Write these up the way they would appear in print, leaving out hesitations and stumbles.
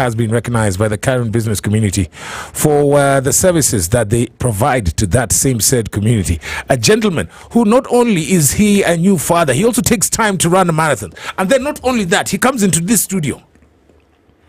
has been recognized by the current business community for the services that they provide to that same said community. A gentleman who not only is he a new father, he also takes time to run a marathon. And then not only that, he comes into this studio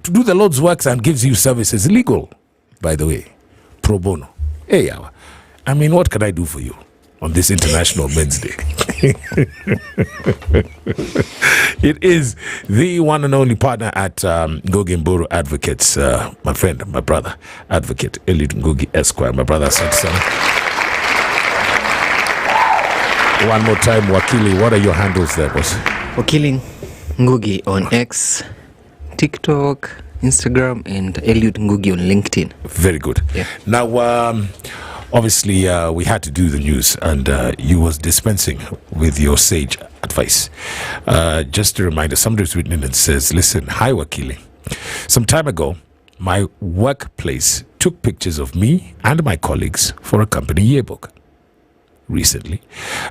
to do the Lord's works and gives you services legal, by the way, pro bono. Hey, I mean, what can I do for you on this International Men's Day? It is the one and only partner at Ngugi Mburu Advocates, my friend, my brother, Advocate Eliud Ngugi Esquire, my brother. One more time, Wakili, what are your handles there, boss? Wakili Ngugi on X, TikTok, Instagram, and Eliud Ngugi on LinkedIn. Very good. Yeah. Now, obviously, we had to do the news, and you was dispensing with your sage advice. Just a reminder, somebody's written in and says, listen, hi, Wakili. Some time ago, my workplace took pictures of me and my colleagues for a company yearbook. Recently,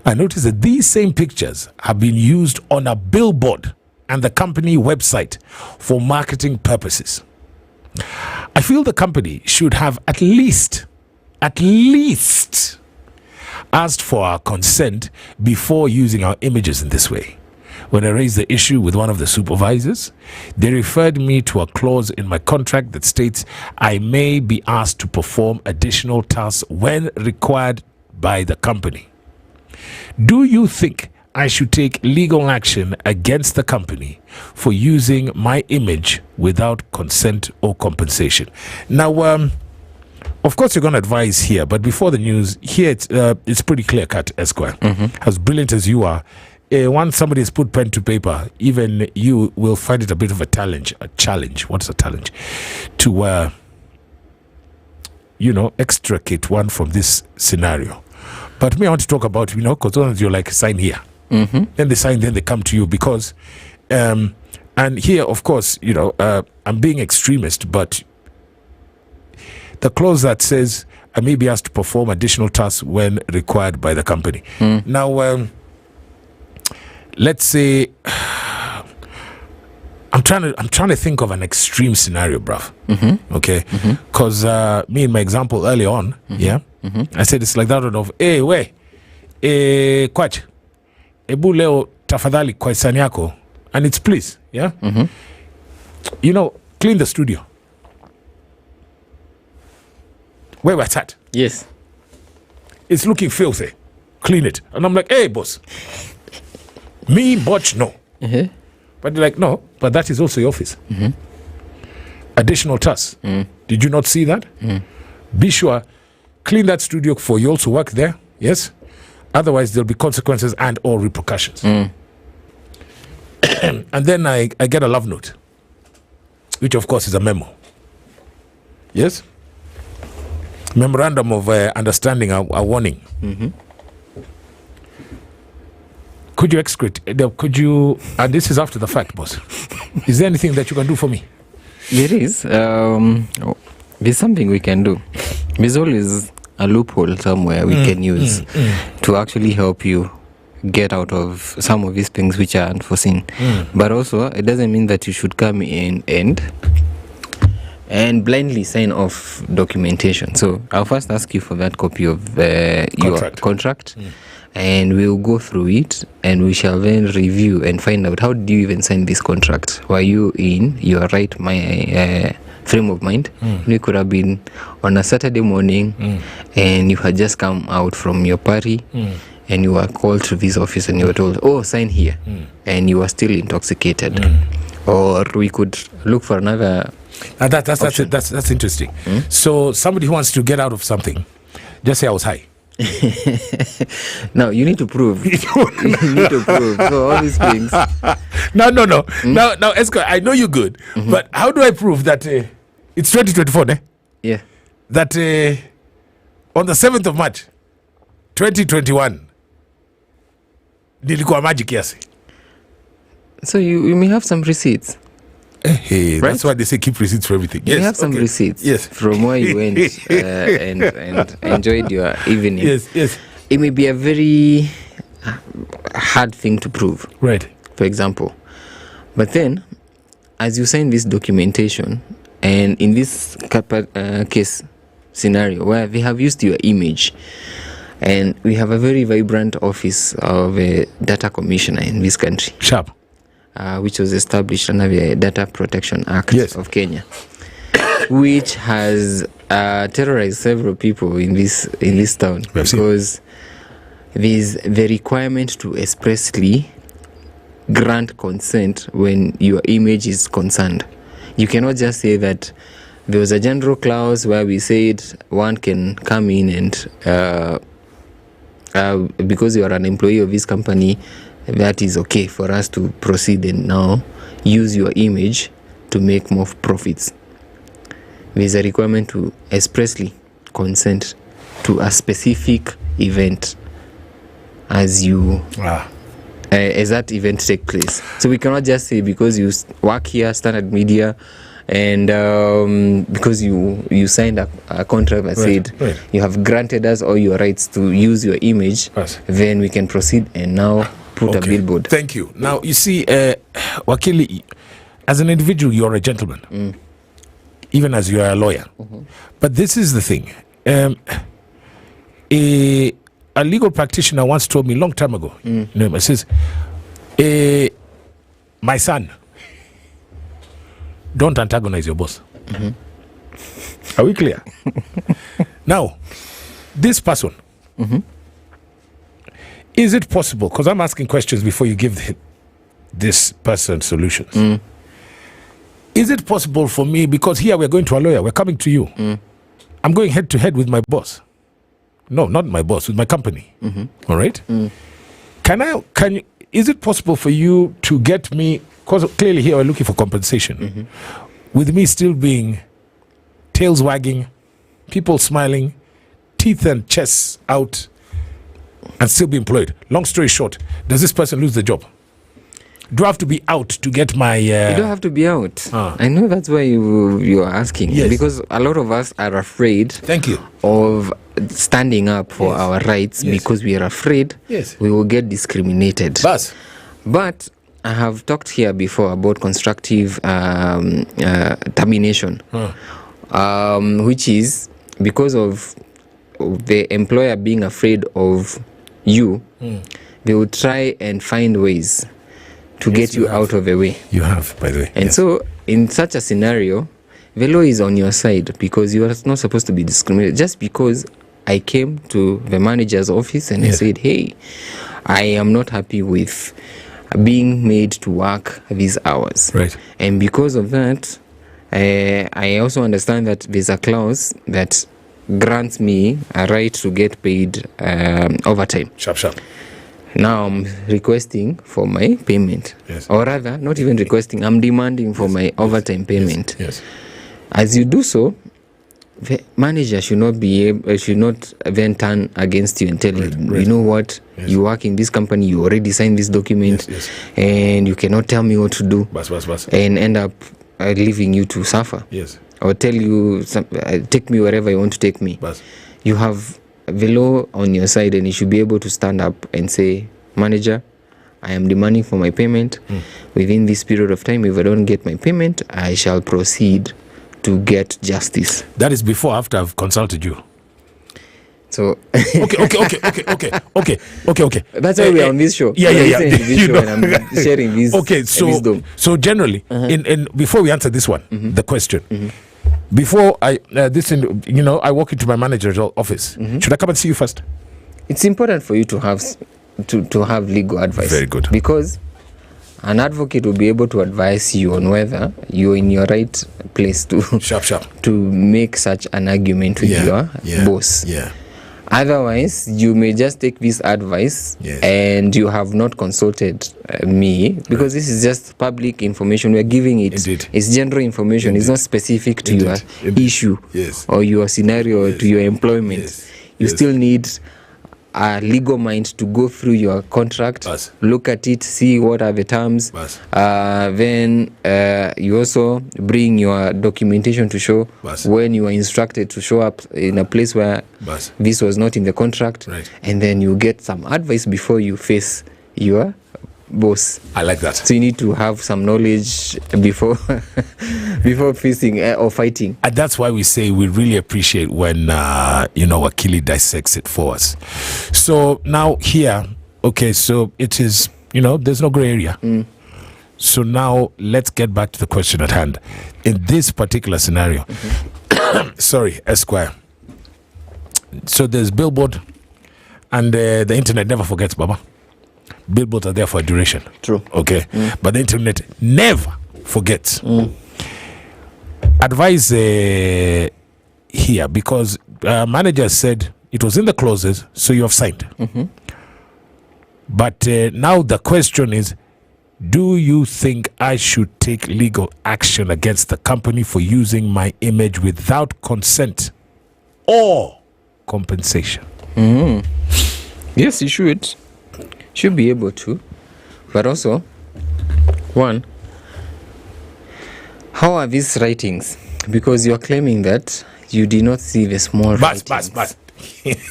I noticed that these same pictures have been used on a billboard and the company website for marketing purposes. I feel the company should have at least asked for our consent before using our images in this way. When I raised the issue with one of the supervisors, they referred me to a clause in my contract that states I may be asked to perform additional tasks when required by the company. Do you think I should take legal action against the company for using my image without consent or compensation? Now, of course, you're going to advise here, but before the news, here it's pretty clear-cut, Esquire. As brilliant as you are, once somebody has put pen to paper, even you will find it a bit of a challenge. What is a challenge? To, extricate one from this scenario. But me, I want to talk about, because you're like, sign here. Then they sign, then they come to you because, and here, of course, I'm being extremist, but the clause that says I may be asked to perform additional tasks when required by the company. Now, let's say I'm trying to think of an extreme scenario, bruv. Okay, because me in my example early on, I said it's like that of Kwach, ebu leo tafadhali kwa hisani yako, and it's please, clean the studio. Where we're at. Yes. It's looking filthy. Clean it. And I'm like, hey, boss. Me, botch, no. But they're like, no, but that is also your office. Additional tasks. Did you not see that? Be sure, clean that studio for you also work there. Yes? Otherwise, there'll be consequences and or repercussions. And then I get a love note, which of course is a memo. Yes? Memorandum of understanding, a warning. Could you excrete? Could you? And this is after the fact, boss. Is there anything that you can do for me? There is. There's something we can do. There's always a loophole somewhere we can use to actually help you get out of some of these things which are unforeseen. But also, it doesn't mean that you should come in and blindly sign off documentation. So I'll first ask you for that copy of your contract. And we'll go through it and we shall then review and find out how did you even sign this contract. Were you in your right frame of mind? You could have been on a Saturday morning and you had just come out from your party and you were called to this office and you were told, oh, sign here, and you were still intoxicated. Or we could look for another that's interesting. So somebody who wants to get out of something, just say I was high. No, you need to prove. You need to prove. So all these things. No. Now, Esco, I know you're good, but how do I prove that it's 2024? Yeah. That on the 7th of March, 2021, nilikuwa maji kiasi. So you may have some receipts. Hey, right? That's why they say keep receipts for everything. You have some receipts from where you went and enjoyed your evening. Yes. It may be a very hard thing to prove. Right. For example. But then, as you sign this documentation, And in this case scenario where they have used your image, and we have a very vibrant office of a data commissioner in this country, Sharp, which was established under the Data Protection Act of Kenya, which has terrorized several people in this town, because there's the requirement to expressly grant consent when your image is concerned. You cannot just say that there was a general clause where we said one can come in and because you are an employee of this company, that is okay for us to proceed and now use your image to make more profits. There's a requirement to expressly consent to a specific event as that event take place. So we cannot just say because you work here, Standard Media, and because you signed a contract that said you have granted us all your rights to use your image, then we can proceed and now put a billboard. Thank you. Now, you see, Wakili, as an individual, you're a gentleman, even as you are a lawyer. But this is the thing. A legal practitioner once told me a long time ago, it says, my son, don't antagonize your boss. Are we clear? Now, this person, is it possible, because I'm asking questions before you give this person solutions. Is it possible for me, because here we're going to a lawyer, we're coming to you. I'm going head to head with my boss. No, not my boss, with my company. All right? Is it possible for you to get me, because clearly here we're looking for compensation, with me still being tails wagging, people smiling, teeth and chests out, and still be employed? Long story short, does this person lose the job? Do I have to be out to get my... You don't have to be out. I know that's why you are asking. Yes. Because a lot of us are afraid Thank you. of standing up for our rights because we are afraid we will get discriminated. But I have talked here before about constructive termination, which is because of the employer being afraid of you, they will try and find ways to get you out of the way. You have, by the way. And so, in such a scenario, the law is on your side because you are not supposed to be discriminated. Just because I came to the manager's office and I said, hey, I am not happy with being made to work these hours. Right. And because of that, I also understand that there's a clause that grants me a right to get paid overtime. Sharp. Now I'm requesting for my payment. Or rather, not even requesting, I'm demanding for my overtime payment. As you do so, the manager should not then turn against you and tell you, you know what, you work in this company, you already signed this document, and you cannot tell me what to do, and end up leaving you to suffer. Or tell you, take me wherever you want to take me. You have the law on your side, and you should be able to stand up and say, manager, I am demanding for my payment. Within this period of time, if I don't get my payment, I shall proceed to get justice. That is before, after I've consulted you. So okay. That's why we are on this show. And I'm sharing this wisdom. So generally, in before we answer this one, the question, before I I walk into my manager's office, should I come and see you first? It's important for you to have legal advice. Very good. Because an advocate will be able to advise you on whether you're in your right place to to make such an argument with your boss. Otherwise, you may just take this advice and you have not consulted me, because this is just public information. We're giving it. Indeed. It's general information. It's not specific to your issue or your scenario or to your employment. You still need a legal mind to go through your contract, look at it, see what are the terms. Then you also bring your documentation to show when you are instructed to show up in a place where this was not in the contract. And then you get some advice before you face your boss. I like that. So you need to have some knowledge before facing or fighting. And that's why we say we really appreciate when Akili dissects it for us. So now here, okay, so it is, there's no gray area. So now let's get back to the question at hand. In this particular scenario, sorry, Esquire. So there's billboard, and the internet never forgets, Baba. Billboards are there for a duration. True. Okay. But the internet never forgets. Advise here, because manager said it was in the clauses, so you have signed. But now the question is, do you think I should take legal action against the company for using my image without consent or compensation? Yes, you should. Should be able to. But also, one, how are these writings? Because you're claiming that you did not see the small writings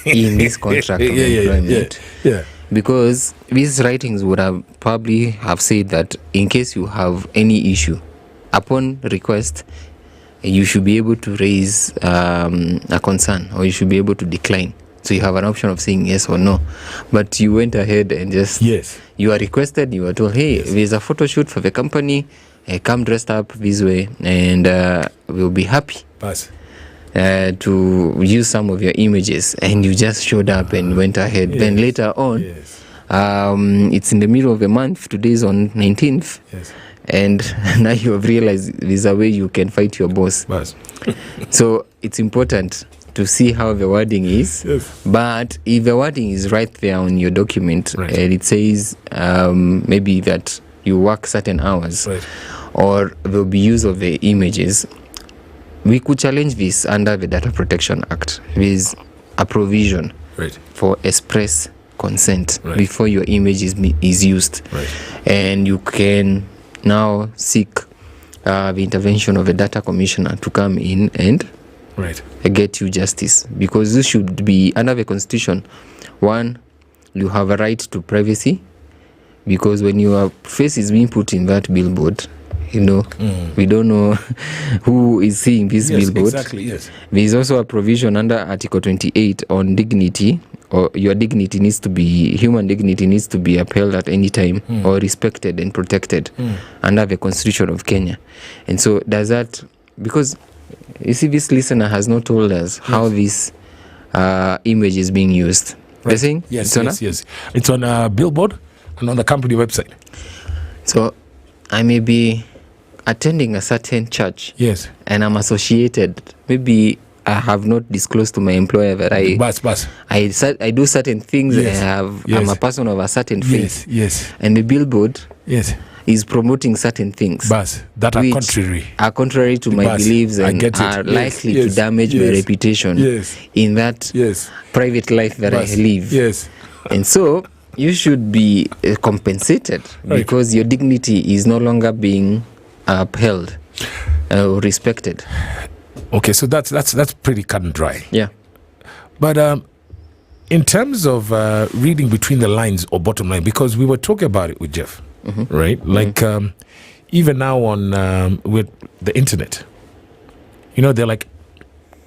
in this contract of employment. Yeah. Because these writings would have probably have said that in case you have any issue, upon request, you should be able to raise a concern, or you should be able to decline. So you have an option of saying yes or no. But you went ahead and just... Yes. You are requested, you are told, hey, there's a photo shoot for the company, come dressed up this way, and we'll be happy to use some of your images. And you just showed up and went ahead. Yes. Then later on, it's in the middle of the month, today's on 19th. Yes. And now you have realized there's a way you can fight your boss. So it's important to see how the wording is. Yes. But if the wording is right there on your document, and it says maybe that you work certain hours, or there'll be use of the images, we could challenge this under the Data Protection Act. With a provision for express consent before your image is used. And you can now seek the intervention of a data commissioner to come in and get you justice, because this should be under the Constitution. One, you have a right to privacy, because when your face is being put in that billboard, we don't know who is seeing this billboard. There is also a provision under Article 28 on dignity, or your dignity needs to be, human dignity needs to be upheld at any time, or respected and protected under the Constitution of Kenya. And so does that, because you see, this listener has not told us how this image is being used. They're saying? Yes. It's on a billboard and on the company website. So I may be attending a certain church. Yes. And I'm associated. Maybe I have not disclosed to my employer that I do certain things. I'm a person of a certain faith. Yes. And the billboard is promoting certain things that are contrary to my beliefs and are likely to damage my reputation in that private life that I live. And so you should be compensated because your dignity is no longer being upheld or respected. Okay, so that's pretty cut and dry. Yeah. But in terms of reading between the lines or bottom line, because we were talking about it with Jeff, right? Like even now on with the internet, they're like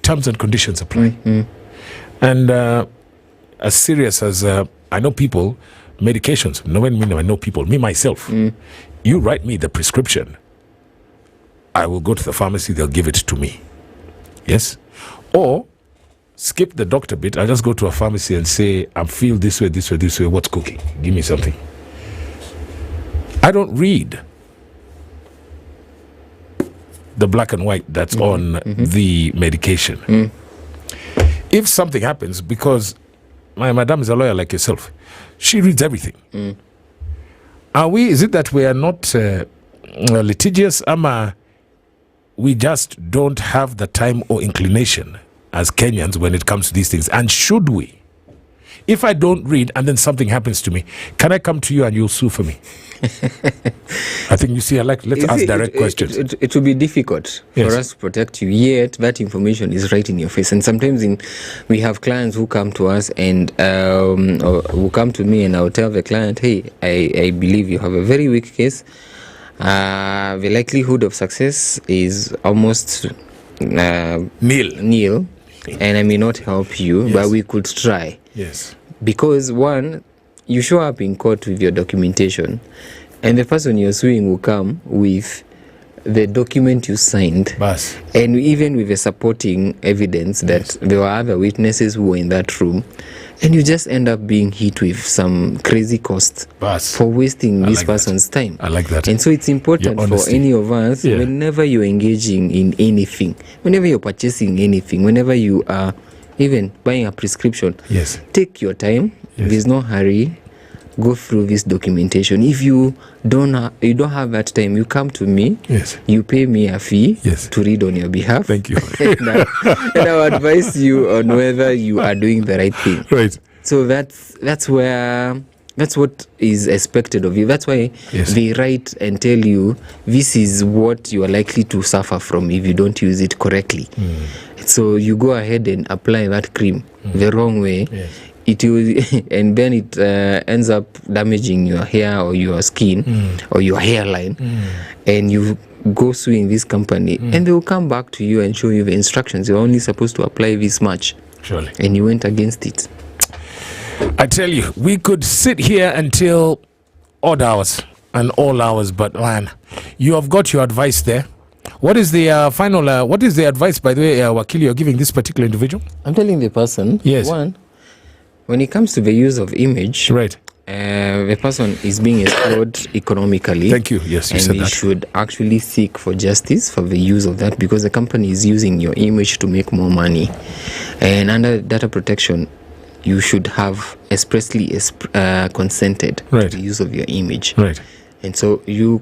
terms and conditions apply. And as serious as I know people, medications, I know people, me myself, you write me the prescription, I will go to the pharmacy, they'll give it to me. Yes? Or skip the doctor bit, I just go to a pharmacy and say, I feel this way, what's cooking? Give me something. I don't read the black and white that's on the medication. If something happens, because my madam is a lawyer like yourself, she reads everything. Is it that we are not litigious, we just don't have the time or inclination as Kenyans when it comes to these things? And should we? If I don't read and then something happens to me, can I come to you and you'll sue for me? I think let's ask direct questions. It will be difficult for us to protect you, yet that information is right in your face. And sometimes we have clients who come to us and or who come to me, and I'll tell the client, hey, I believe you have a very weak case. The likelihood of success is almost nil, and I may not help you, but we could try. Yes. Because one, you show up in court with your documentation, and the person you're suing will come with the document you signed, and even with the supporting evidence that there were other witnesses who were in that room, and you just end up being hit with some crazy cost for wasting this person's time. I like that. And so it's important for any of us, whenever you're engaging in anything, whenever you're purchasing anything, whenever you are even buying a prescription, take your time. There's no hurry. Go through this documentation. If you don't have that time, you come to me. You pay me a fee to read on your behalf. Thank you. and I'll advise you on whether you are doing the right thing. Right. So that's what is expected of you. That's why they write and tell you this is what you are likely to suffer from if you don't use it correctly. So you go ahead and apply that cream the wrong way. It will, and then it ends up damaging your hair or your skin or your hairline, and you go suing this company, and they will come back to you and show you the instructions. You're only supposed to apply this much, and you went against it. I tell you, we could sit here until odd hours and all hours, but man, you have got your advice there. What is the final? What is the advice, by the way, Wakili, you're giving this particular individual? I'm telling the person. One, when it comes to the use of image, the person is being explored economically. Thank you. Yes, you said that. And we should actually seek for justice for the use of that, because the company is using your image to make more money. And under data protection, you should have expressly consented to the use of your image. And so you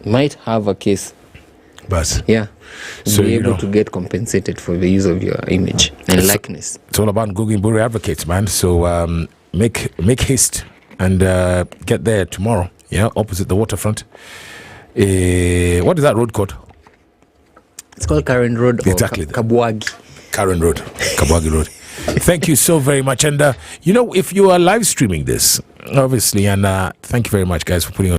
might have a case. But so be able to get compensated for the use of your image and likeness. It's all about Guggenbury advocates, man. So make haste and get there tomorrow. Opposite the waterfront. What is that road called? It's called Karen Road. Exactly. Kabwagi. Karen Road. Kabwagi Road. Thank you so very much. And if you are live streaming this, obviously, and thank you very much, guys, for putting on